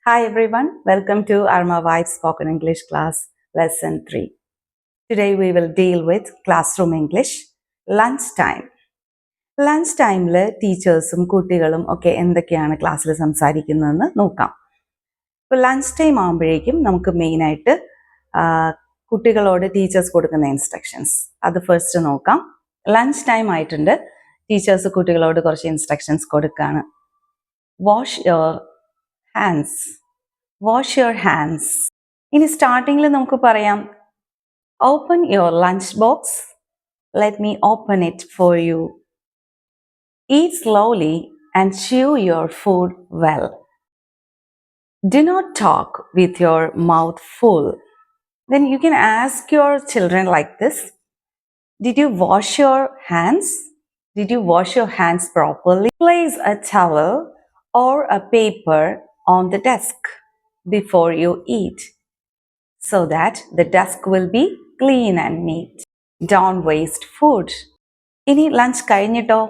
Hi everyone, welcome to Arma White Spoken English class, lesson 3. Today we will deal with classroom English, lunch time. Lunch ടൈമിൽ ടീച്ചേഴ്സും കുട്ടികളും ഒക്കെ എന്തൊക്കെയാണ് ക്ലാസ്സിൽ സംസാരിക്കുന്നതെന്ന് നോക്കാം. ഇപ്പോൾ ലഞ്ച് ടൈം ആകുമ്പോഴേക്കും നമുക്ക് മെയിനായിട്ട് കുട്ടികളോട് ടീച്ചേഴ്സ് കൊടുക്കുന്ന ഇൻസ്ട്രക്ഷൻസ് അത് ഫസ്റ്റ് നോക്കാം. ലഞ്ച് ടൈം ആയിട്ടുണ്ട്, ടീച്ചേഴ്സ് കുട്ടികളോട് കുറച്ച് ഇൻസ്ട്രക്ഷൻസ് കൊടുക്കുകയാണ്. Wash your hands, wash your hands. ഇനി സ്റ്റാർട്ടിങ്ങിൽ നമുക്ക് പറയാം, open your lunch box, let me open it for you. Eat slowly and chew your food well. Do not talk with your mouth full. Then you can ask your children like this. Did you wash your hands? Did you wash your hands properly? Place a towel or a paper on the desk before you eat so that the desk will be clean and neat. Don't waste food. ഇനി lunch കഴിഞ്ഞിട്ടോ?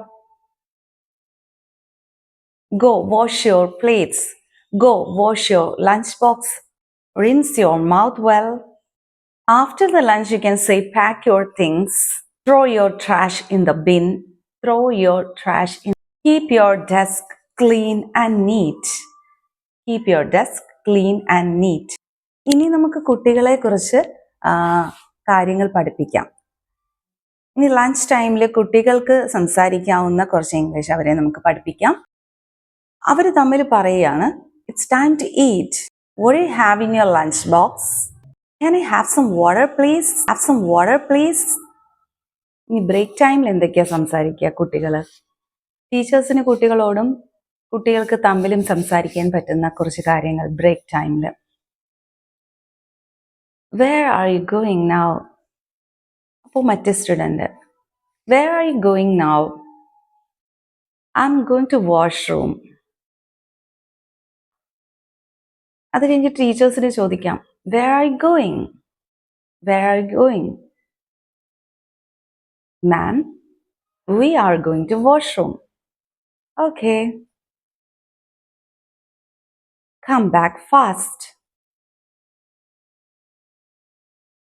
Go wash your plates. Go wash your lunch box. Rinse your mouth well. After the lunch, you can say, pack your things. Throw your trash in the bin. Throw your trash in. Keep your desk clean and neat. Keep your desk clean and neat. ഇനി നമുക്ക് കുട്ടികളെ കുറിച്ച് കാര്യങ്ങൾ പഠിപ്പിക്കാം. ഇനി lunch ടൈമിൽ കുട്ടികൾക്ക് സംസാരിക്കാവുന്ന കുറച്ച് ഇംഗ്ലീഷ് അവരെ നമുക്ക് പഠിപ്പിക്കാം. അവർ തമ്മിൽ പറയുകയാണ്, it's time to eat. What you have in your lunch box? Can I have some water please? Have some water please. ഇനി ബ്രേക്ക് ടൈമിൽ എന്തൊക്കെയാണ് സംസാരിക്കുക കുട്ടികൾ? ടീച്ചേഴ്സിന് കുട്ടികളോടും കുട്ടികൾക്ക് തമ്മിലും സംസാരിക്കാൻ പറ്റുന്ന കുറച്ച് കാര്യങ്ങൾ ബ്രേക്ക് ടൈമിൽ. Where are you going now? അപ്പോൾ മറ്റേ student, where are you going now? I'm going to washroom. അത് കഴിഞ്ഞ് ടീച്ചേഴ്സിന് ചോദിക്കാം, where are you going? Where are you going? Ma'am, we are going to washroom. Okay. Come back fast.